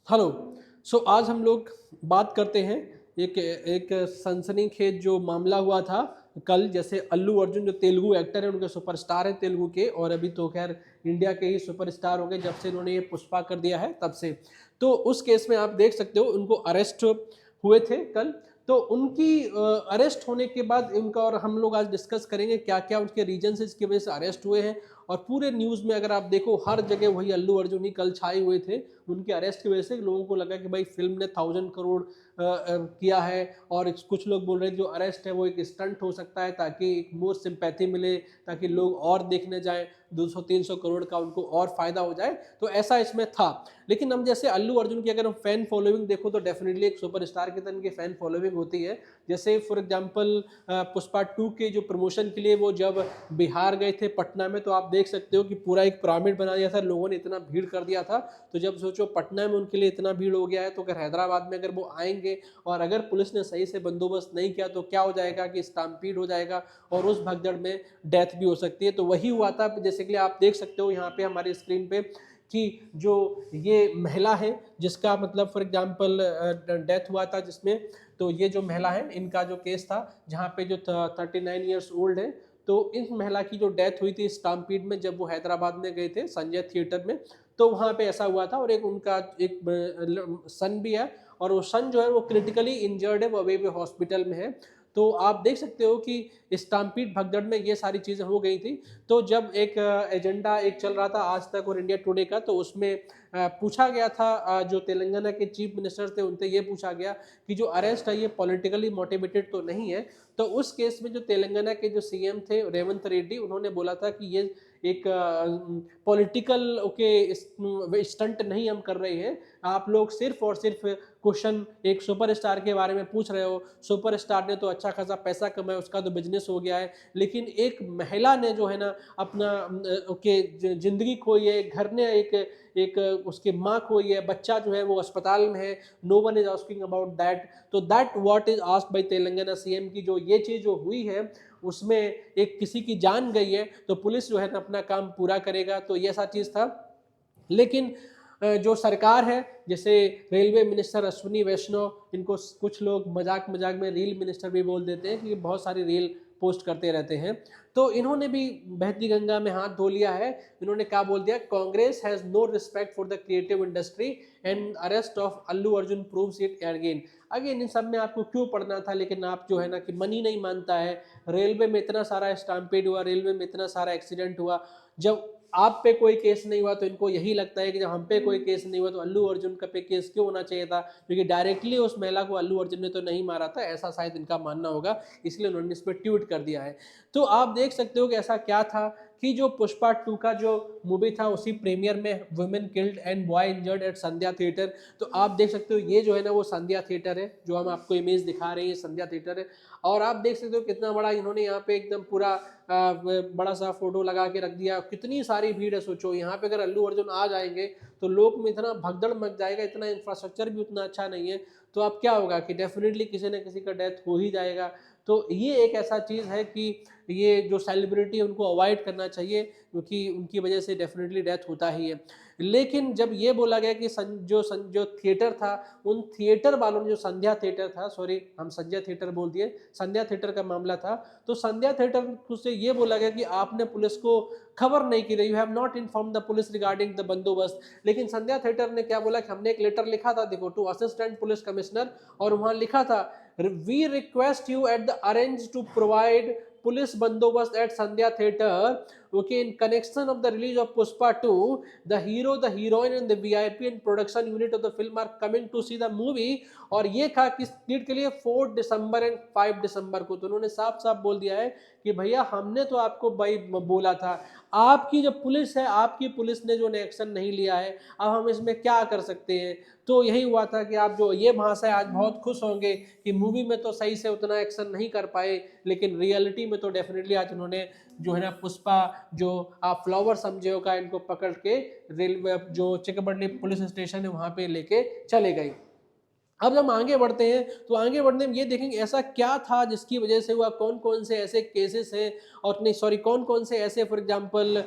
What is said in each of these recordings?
Hello. आज हम लोग बात करते हैं एक एक सनसनीखेज जो मामला हुआ था कल। जैसे अल्लू अर्जुन जो तेलुगु एक्टर है, उनके सुपरस्टार हैं तेलुगु के, और अभी तो खैर इंडिया के ही सुपरस्टार हो गए जब से इन्होंने ये पुष्पा कर दिया है तब से। तो उस केस में आप देख सकते हो उनको अरेस्ट हुए थे कल। तो उनकी अरेस्ट होने के बाद उनका, और हम लोग आज डिस्कस करेंगे क्या क्या उनके रीजन से इसकी वजह से अरेस्ट हुए हैं। और पूरे न्यूज़ में अगर आप देखो हर जगह वही अल्लू अर्जुन ही कल छाए हुए थे। उनके अरेस्ट की वजह से लोगों को लगा कि भाई फिल्म ने 1000 करोड़ किया है। और कुछ लोग बोल रहे हैं जो अरेस्ट है वो एक स्टंट हो सकता है ताकि एक मोर सिंपैथी मिले, ताकि लोग और देखने जाएं, 200-300 करोड़ का उनको और फायदा हो जाए। तो ऐसा इसमें था। लेकिन हम जैसे अल्लू अर्जुन की अगर हम फैन फॉलोइंग देखो तो डेफिनेटली एक सुपरस्टार की तरह इनकी फैन फॉलोइंग होती है। जैसे फॉर एग्जांपल पुष्पा 2 के जो प्रमोशन के लिए वो जब बिहार गए थे पटना में, तो आप देख सकते हो कि पूरा एक पिरामिड बना दिया था, लोगों ने इतना भीड़ कर दिया था। तो जब सोचो पटना में उनके लिए इतना भीड़ हो गया है, तो अगर हैदराबाद में अगर वो आएंगे और अगर पुलिस ने सही से बंदोबस्त नहीं किया तो क्या हो जाएगा कि स्टाम्पीड हो जाएगा और उस भगदड़ में डेथ भी हो सकती है। तो वही हुआ था। जैसे कि आप देख सकते हो यहाँ पे हमारी स्क्रीन पे कि जो ये महिला है जिसका मतलब फॉर एग्जांपल डेथ हुआ था जिसमें, तो ये जो महिला है इनका जो केस था जहाँ पे जो 39 ईयर्स ओल्ड है, तो इस महिला की जो डेथ हुई थी स्टाम्पीड में जब वो हैदराबाद में गए थे संजय थिएटर में। तो वहाँ पे ऐसा हुआ था, और एक उनका एक सन भी है, और वो सन जो है वो क्रिटिकली इंजर्ड है, वो अभी भी हॉस्पिटल में है। तो आप देख सकते हो कि स्टाम्पीड भगदड़ में ये सारी चीज़ें हो गई थी। तो जब एक एजेंडा एक चल रहा था आज तक और इंडिया टुडे का, तो उसमें पूछा गया था, जो तेलंगाना के चीफ मिनिस्टर थे उनसे ये पूछा गया कि जो अरेस्ट है ये पॉलिटिकली मोटिवेटेड तो नहीं है। तो उस केस में जो तेलंगाना के जो सीएम थे रेवंत रेड्डी, उन्होंने बोला था कि ये एक पॉलिटिकल ओके स्टंट नहीं हम कर रहे हैं। आप लोग सिर्फ और सिर्फ क्वेश्चन एक सुपरस्टार के बारे में पूछ रहे हो। सुपरस्टार ने तो अच्छा खासा पैसा कमाया, उसका तो बिजनेस हो गया है, लेकिन एक महिला ने जो है ना अपना ओके जिंदगी खोई है, घर ने एक एक उसकी माँ खोई है, बच्चा जो है वो अस्पताल में है। No one is asking about that. तो that what is asked by Telangana CM की जो ये चीज़ जो हुई है उसमें एक किसी की जान गई है, तो पुलिस जो है ना अपना काम पूरा करेगा। तो ये ऐसा चीज़ था। लेकिन जो सरकार है, जैसे रेलवे मिनिस्टर अश्विनी वैष्णव, इनको कुछ लोग मजाक मजाक में रील मिनिस्टर भी बोल देते हैं कि बहुत सारी रील पोस्ट करते रहते हैं। तो इन्होंने भी बहती गंगा में हाथ धो लिया है। इन्होंने क्या बोल दिया, Congress has no respect for the creative industry and arrest of Allu Arjun proves it again. Again इन सब में आपको क्यों पढ़ना था, लेकिन आप जो है ना कि मन ही नहीं मानता है। रेलवे में इतना सारा स्टाम्पेड हुआ, रेलवे में इतना सारा एक्सीडेंट हुआ, जब आप पे कोई केस नहीं हुआ तो इनको यही लगता है कि जब हम पे कोई केस नहीं हुआ तो अल्लू अर्जुन का पे केस क्यों होना चाहिए था, क्योंकि डायरेक्टली उस महिला को अल्लू अर्जुन ने तो नहीं मारा था, ऐसा शायद इनका मानना होगा। इसलिए उन्होंने इस पर ट्वीट कर दिया है। तो आप देख सकते हो कि ऐसा क्या था कि जो पुष्पा 2 का जो मूवी था उसी प्रीमियर में women killed and boy injured at Sandhya theatre. तो आप देख सकते हो ये जो है ना वो संध्या थिएटर है, जो हम आपको इमेज दिखा रहे हैं संध्या थिएटर है। और आप देख सकते हो कितना बड़ा इन्होंने यहाँ पे एकदम पूरा बड़ा सा फोटो लगा के रख दिया। कितनी सारी भीड़ है, सोचो यहाँ पे अगर अल्लू अर्जुन आ जाएंगे तो लोग में इतना भगदड़ मच जाएगा, इतना इंफ्रास्ट्रक्चर भी उतना अच्छा नहीं है। तो अब क्या होगा कि डेफिनेटली किसी न किसी का डेथ हो ही जाएगा। तो ये एक ऐसा चीज़ है कि ये जो सेलिब्रिटी है उनको अवॉइड करना चाहिए, क्योंकि उनकी वजह से डेफिनेटली डेथ होता ही है। लेकिन जब ये बोला गया कि जो थिएटर था, उन थिएटर वालों ने, जो संध्या थिएटर था, सॉरी हम संजय थिएटर बोल दिए, संध्या थिएटर का मामला था। तो संध्या थिएटर से ये बोला गया कि आपने पुलिस को खबर नहीं की, you have not inform the police regarding the बंदोबस्त। लेकिन संध्या थिएटर ने क्या बोला कि हमने एक लेटर लिखा था, देखो, टू असिस्टेंट पुलिस कमिश्नर, और वहां लिखा था, we request you at the arrange to provide police बंदोबस्त एट Sandhya theatre, okay, in connection of the release of Pushpa 2, the hero, the heroine and the VIP and production unit of the film are coming to see the movie। और ये था किस date के लिए, 4 दिसंबर and 5 दिसंबर को। तो उन्होंने साफ साफ बोल दिया है कि भैया हमने तो आपको भाई बोला था, आपकी जो पुलिस है, आपकी पुलिस ने जो एक्शन नहीं लिया है, अब हम इसमें क्या कर सकते हैं। तो यही हुआ था कि आप जो ये भाषा है आज बहुत खुश होंगे कि मूवी में तो सही से उतना एक्शन नहीं कर पाए, लेकिन रियलिटी में तो डेफिनेटली आज उन्होंने जो है ना पुष्पा, जो आप फ्लावर समझे हो का, इनको पकड़ के रेलवे जो चिकबंडी पुलिस स्टेशन है वहां पे लेके चले गए। अब जब हम आगे बढ़ते हैं तो आगे बढ़ने में ये देखेंगे ऐसा क्या था जिसकी वजह से हुआ, कौन कौन से ऐसे केसेस हैं, और नहीं सॉरी कौन कौन से ऐसे फॉर एग्जांपल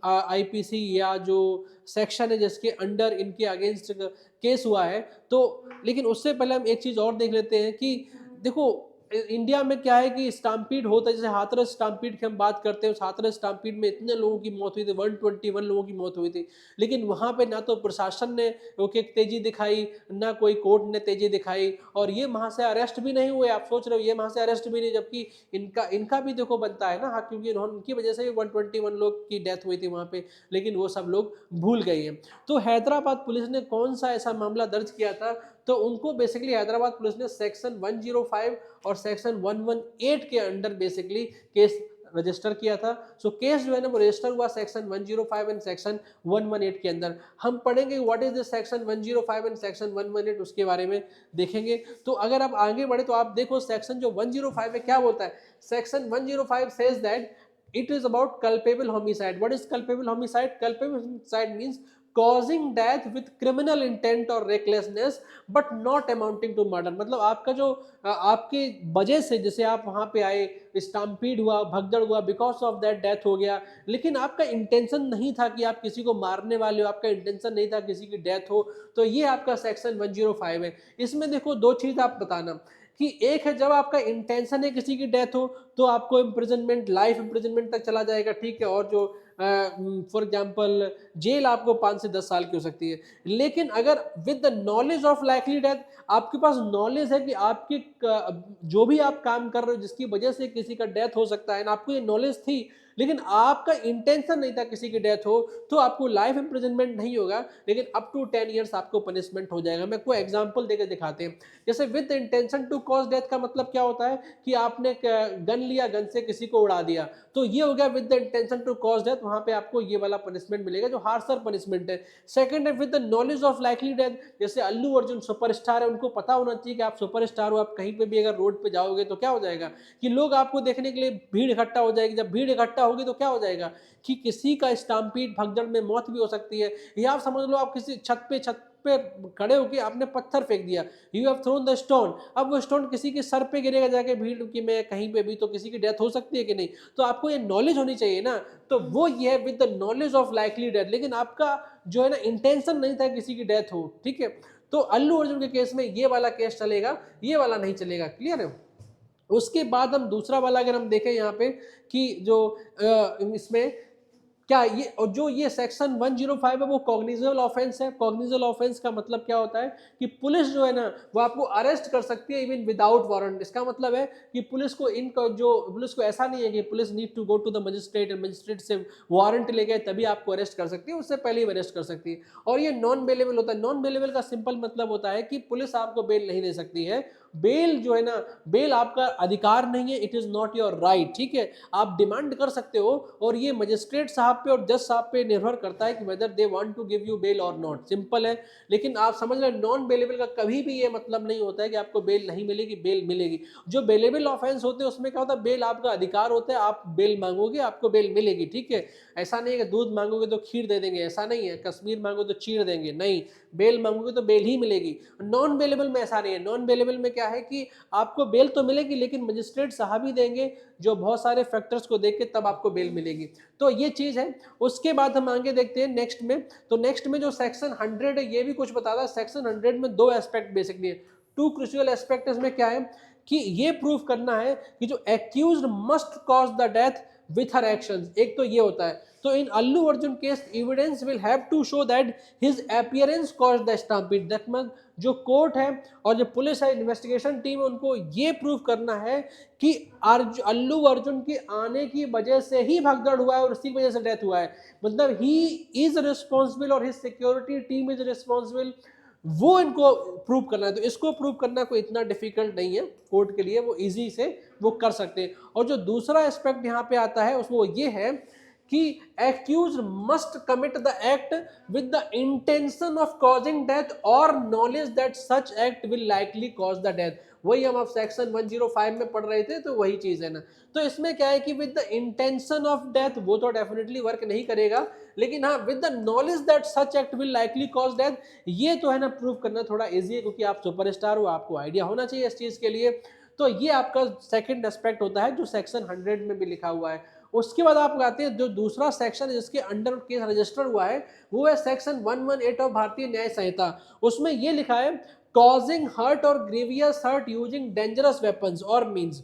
आईपीसी या जो सेक्शन है जिसके अंडर इनके अगेंस्ट केस हुआ है। तो लेकिन उससे पहले हम एक चीज़ और देख लेते हैं कि देखो इंडिया में क्या है कि स्टाम्पीड होता है, जैसे हाथरस स्टाम्पीड की हम बात करते हैं, उस हाथरस स्टाम्पीड में इतने लोगों की मौत हुई थी, 121 लोगों की मौत हुई थी। लेकिन वहाँ पे ना तो प्रशासन ने ओके तेजी दिखाई, ना कोई कोर्ट ने तेजी दिखाई, और ये वहाँ से अरेस्ट भी नहीं हुए। आप सोच रहे हो ये वहाँ से अरेस्ट भी नहीं, जबकि इनका इनका भी देखो बनता है ना, हाँ, क्योंकि उनकी वजह से भी 121 लोग की डेथ हुई थी वहाँ पे, लेकिन वो सब लोग भूल गए हैं। तो हैदराबाद पुलिस ने कौन सा ऐसा मामला दर्ज किया था, तो उनको बेसिकली हैदराबाद पुलिस ने सेक्शन 105 और सेक्शन 118 के अंडर बेसिकली केस रजिस्टर किया था। सो केस जो है ना वो रजिस्टर हुआ सेक्शन 105 एंड सेक्शन 118 के अंदर। हम पढ़ेंगे what is the section 105 and section 118, उसके बारे में देखेंगे। तो अगर आप आगे बढ़े तो आप देखो सेक्शन जो 105 में क्या बोलता है। Section 105 says that it is about culpable homicide. What is culpable homicide? Culpable homicide means causing death with criminal intent or recklessness but not amounting to murder। मतलब आपका जो आपके वजह से, जैसे आप वहां पे आए, स्टाम्पीड हुआ, भगदड़ हुआ, बिकॉज ऑफ दैट डेथ हो गया, लेकिन आपका इंटेंशन नहीं था कि आप किसी को मारने वाले हो, आपका इंटेंशन नहीं था किसी की डेथ हो, तो ये आपका सेक्शन 105 है। इसमें देखो दो चीज आप बताना कि एक है जब आपका इंटेंशन है किसी की डेथ हो तो आपको इम्प्रिजनमेंट, लाइफ इम्प्रिजनमेंट तक चला जाएगा, ठीक है, और जो फॉर एग्जांपल जेल आपको 5 से 10 साल की हो सकती है। लेकिन अगर with the knowledge of likely death, आपके पास नॉलेज है कि आपकी जो भी आप काम कर रहे हो जिसकी वजह से किसी का डेथ हो सकता है ना, आपको ये नॉलेज थी, लेकिन आपका इंटेंशन नहीं था किसी की डेथ हो, तो आपको लाइफ इम्प्रिजनमेंट नहीं होगा, लेकिन अप टू 10 ईयर्स आपको पनिशमेंट हो जाएगा। मैं कोई एग्जांपल देकर दिखाते हैं। जैसे with intention to cause death का मतलब क्या होता है कि आपने गन लिया, गन से किसी को उड़ा दिया, तो ये हो गया with the intention to cause death, वहां पे आपको ये वाला पनिशमेंट मिलेगा जो हार्शर पनिशमेंट है। सेकंड है with the knowledge of likely death. जैसे अल्लू अर्जुन सुपरस्टार है, उनको पता होना चाहिए कि आप सुपरस्टार हो, आप कहीं पे भी अगर रोड पे जाओगे तो क्या हो जाएगा कि लोग आपको देखने के लिए भीड़ इकट्ठा हो जाएगी। जब भीड़ इकट्ठा होगी तो क्या हो जाएगा कि किसी का स्टाम्पीड, भगदड़ में मौत भी हो सकती है। या आप समझ लो आप किसी छत पे खड़े होकर आपने पत्थर फेंक दिया, you have thrown the stone, अब वो स्टोन किसी के सर पे गिरेगा जाके भीड़ की में कहीं पे भी, तो किसी की डेथ हो सकती है कि नहीं। तो आपको ये नॉलेज होनी चाहिए ना, तो वो ये है with the knowledge of likely death, लेकिन आपका जो है ना इंटेंशन नहीं था किसी की डेथ हो, ठीक है। तो अल्लू अर्जुन के केस में ये वाला केस चलेगा, ये वाला नहीं चलेगा, क्लियर है। उसके बाद हम दूसरा वाला अगर हम देखें यहाँ पे कि जो इसमें क्या ये, और जो ये सेक्शन 105 है वो कॉग्निजेबल ऑफेंस है। कॉग्निजेबल ऑफेंस का मतलब क्या होता है कि पुलिस जो है ना वो आपको अरेस्ट कर सकती है इवन विदाउट वारंट। इसका मतलब है कि पुलिस को पुलिस को ऐसा नहीं है कि police need to go to the magistrate, magistrate से वारंट ले गए तभी आपको अरेस्ट कर सकती है, उससे पहले ही अरेस्ट कर सकती है। और ये नॉन बेलेबल होता है। नॉन बेलेबल का सिंपल मतलब होता है कि पुलिस आपको बेल नहीं दे सकती है। बेल जो है ना, बेल आपका अधिकार नहीं है, it is not your right, ठीक है। आप डिमांड कर सकते हो और ये मजिस्ट्रेट साहब पे और जज साहब पे निर्भर करता है कि whether they want to give you bail और नॉट, सिंपल है। लेकिन आप समझ रहे नॉन बेलेबल का कभी भी ये मतलब नहीं होता है कि आपको बेल नहीं मिलेगी, बेल मिलेगी। जो बेलेबल ऑफेंस होते हैं उसमें क्या होता है, बेल आपका अधिकार होता है, आप बेल मांगोगे आपको बेल मिलेगी, ठीक है। ऐसा नहीं है कि दूध मांगोगे तो खीर दे देंगे, ऐसा नहीं है। कश्मीर मांगो तो चीर देंगे, नहीं, बेल मांगोगे तो बेल ही मिलेगी। नॉन बेलेबल में ऐसा नहीं है। नॉन बेलेबल में क्या है कि आपको बेल तो मिलेगी लेकिन मजिस्ट्रेट साहब ही देंगे, जो बहुत सारे फैक्टर्स को देख के तब आपको बेल मिलेगी। तो ये चीज है। उसके बाद हम आगे देखते हैं नेक्स्ट में। तो नेक्स्ट में जो सेक्शन 100 है ये भी कुछ बताता है। सेक्शन 100 में दो एस्पेक्ट बेसिकली है, टू क्रूशियल एस्पेक्ट इसमें क्या है कि ये प्रूव करना है कि जो accused must cause the death with her actions. एक तो ये होता है। तो in Allu Arjun case evidence will have to show that his appearance caused the stampede. That means जो कोर्ट है और जो पुलिस है, इन्वेस्टिगेशन टीम है, उनको ये प्रूव करना है कि अल्लू अर्जुन के आने की वजह से ही भगदड़ हुआ है और उसी वजह से डेथ हुआ है। मतलब ही इज रिस्पॉन्सिबल और his security team is responsible, वो इनको प्रूव करना है। तो इसको प्रूव करना कोई इतना डिफिकल्ट नहीं है कोर्ट के लिए, वो इजी से वो कर सकते हैं। और जो दूसरा एस्पेक्ट यहाँ पे आता है उसमें वो ये है कि accuse must commit the act with the intention of causing death और knowledge that such act will likely cause the death. वही हम अब सेक्शन 105 में पढ़ रहे थे, तो वही चीज है ना। तो इसमें क्या है कि with the intention of death वो तो डेफिनेटली वर्क नहीं करेगा, लेकिन हाँ with the knowledge that such act will likely cause death, ये तो है ना प्रूव करना थोड़ा इजी है, क्योंकि आप सुपरस्टार हो, आपको आइडिया होना चाहिए इस चीज के लिए। तो ये आपका सेकंड एस्पेक्ट होता है जो सेक्शन 100 में भी लिखा हुआ है। उसके बाद आप आते हैं जो दूसरा सेक्शन जिसके अंडर केस रजिस्टर हुआ है, वो है सेक्शन 118 ऑफ भारतीय न्याय संहिता। उसमें ये लिखा है कॉजिंग हर्ट और grievous hurt using dangerous weapons और मीन्स।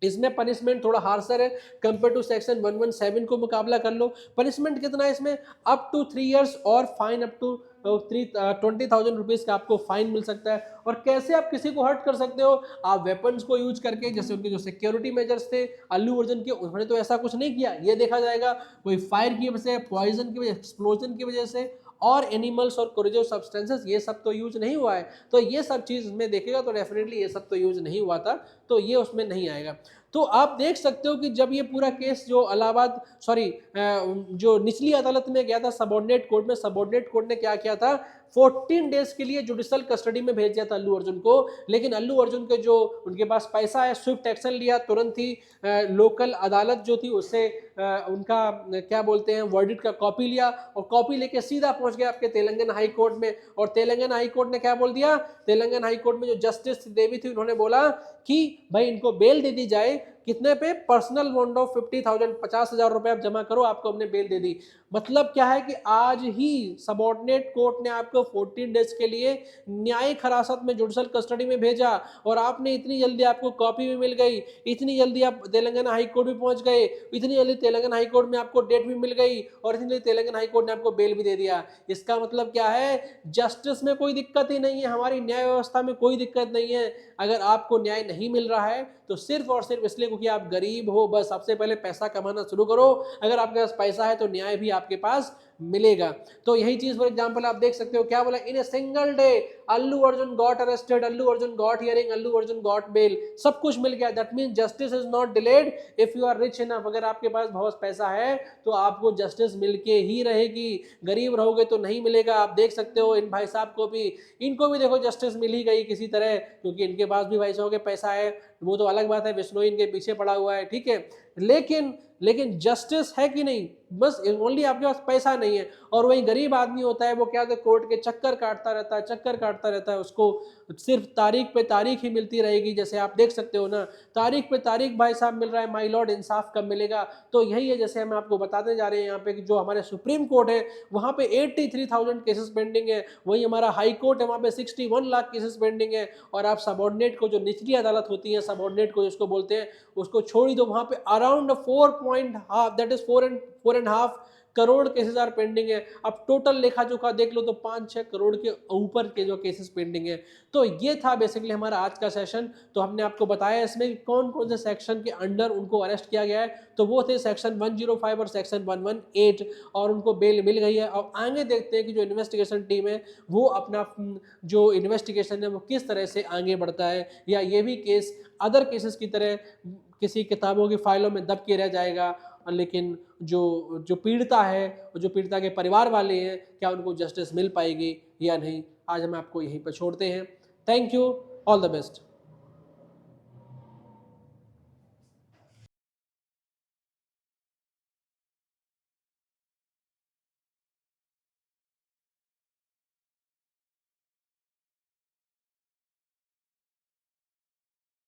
इसमें पनिशमेंट थोड़ा हार्सर है कंपेयर टू सेक्शन 117 को मुकाबला कर लो। पनिशमेंट कितना है इसमें, अप टू 3 years और फाइन अप टू 20,000 रुपीज का आपको फाइन मिल सकता है। और कैसे आप किसी को हर्ट कर सकते हो, आप वेपन्स को यूज करके, जैसे उनके जो सिक्योरिटी मेजर्स थे अल्लू अर्जुन के, उन्होंने तो ऐसा कुछ नहीं किया, ये देखा जाएगा कोई फायर की वजह से, पॉइजन की वजह, एक्सप्लोजन की वजह से, और एनिमल्स और कोरिजिव सब्सटेंसेस, ये सब तो यूज नहीं हुआ है। तो ये सब चीज में देखेगा तो डेफिनेटली ये सब तो यूज नहीं हुआ था, तो ये उसमें नहीं आएगा। तो आप देख सकते हो कि जब ये पूरा केस जो इलाहाबाद जो निचली अदालत में गया था सबऑर्डिनेट कोर्ट में, सबऑर्डिनेट कोर्ट ने क्या किया था, 14 डेज के लिए जुडिशियल कस्टडी में भेज दिया था अल्लू अर्जुन को। लेकिन अल्लू अर्जुन के जो उनके पास पैसा है, स्विफ्ट एक्शन लिया, तुरंत ही लोकल अदालत जो थी उससे उनका क्या बोलते हैं वर्डिक्ट का कॉपी लिया, और कॉपी लेके सीधा पहुंच गया आपके तेलंगाना हाई कोर्ट में। और तेलंगाना हाई कोर्ट ने क्या बोल दिया, तेलंगाना हाई कोर्ट में जो जस्टिस देवी थी उन्होंने बोला कि भाई इनको बेल दे दी जाए, कितने पे, पर्सनल बॉन्ड ऑफ 50,000, 50,000 रुपए आप जमा करो, आपको हमने बेल दे दी। मतलब क्या है कि आज ही सबऑर्डिनेट कोर्ट ने आपको 14 डेज के लिए न्यायिक हिरासत में जुडिशियल कस्टडी में भेजा, और आपने इतनी जल्दी आपको कॉपी भी मिल गई, इतनी जल्दी आप तेलंगाना हाई कोर्ट भी पहुंच गए, इतनी जल्दी तेलंगाना हाई कोर्ट में आपको डेट भी मिल गई, और इतनी जल्दी तेलंगाना हाई कोर्ट ने आपको बेल भी दे दिया। इसका मतलब क्या है, जस्टिस में कोई दिक्कत ही नहीं है, हमारी न्याय व्यवस्था में कोई दिक्कत नहीं है। अगर आपको न्याय नहीं मिल रहा है तो सिर्फ और सिर्फ इसलिए क्योंकि आप गरीब हो, बस सबसे पहले पैसा कमाना शुरू करो, अगर आपके पास पैसा है तो न्याय भी आपके पास मिलेगा। तो यही चीज फॉर एग्जांपल आप देख सकते हो, क्या बोला, in a single day Allu Arjun got arrested, Allu Arjun got hearing, Allu Arjun got bail, सब कुछ मिल गया। That means justice is not delayed if you are rich enough. अगर आपके पास बहुत पैसा है तो आपको जस्टिस मिलके ही रहेगी, गरीब रहोगे तो नहीं मिलेगा। आप देख सकते हो इन भाई साहब को भी, इनको भी देखो जस्टिस मिल ही गई किसी तरह, क्योंकि इनके पास भी भाई साहब के पैसा है, वो तो अलग बात है, बिश्नोई इनके पीछे पड़ा हुआ है, ठीक है। लेकिन जस्टिस है कि नहीं, बस ओनली आपके पास पैसा नहीं है। और वही गरीब आदमी होता है वो क्या होता है, कोर्ट के चक्कर काटता रहता है, उसको सिर्फ तारीख पे तारीख ही मिलती रहेगी। जैसे आप देख सकते हो ना, तारीख पे तारीख भाई साहब मिल रहा है, माय लॉर्ड इंसाफ कब मिलेगा। तो यही है, जैसे हम आपको बताते जा रहे हैं यहाँ पे कि जो हमारे सुप्रीम कोर्ट है वहाँ पे 83,000 केसेस पेंडिंग है, वही हमारा हाई कोर्ट है वहाँ पे 61 लाख केसेस पेंडिंग है। और आप सबऑर्डिनेट को, जो निचली अदालत होती है सबऑर्डिनेट को जिसको बोलते हैं, उसको छोड़ ही दो, वहाँ पे around 4.5 that is 4.5 crore cases are pending है। अब टोटल लेखा जोखा देख लो तो 5-6 करोड़ के ऊपर के जो केसेस पेंडिंग है। तो ये था बेसिकली हमारा आज का सेशन। तो हमने आपको बताया इसमें कौन कौन से सेक्शन के अंडर उनको अरेस्ट किया गया है, तो वो थे सेक्शन 105 और सेक्शन 118, और उनको बेल मिल गई है। अब आगे देखते हैं कि जो इन्वेस्टिगेशन टीम है वो अपना जो इन्वेस्टिगेशन है वो किस तरह से आगे बढ़ता है, या ये भी केस अदर केसेस की तरह किसी किताबों की फाइलों में दब के रह जाएगा। लेकिन जो पीड़िता है, जो पीड़िता के परिवार वाले हैं, क्या उनको जस्टिस मिल पाएगी या नहीं, आज हम आपको यहीं पर छोड़ते हैं। Thank you, all the best.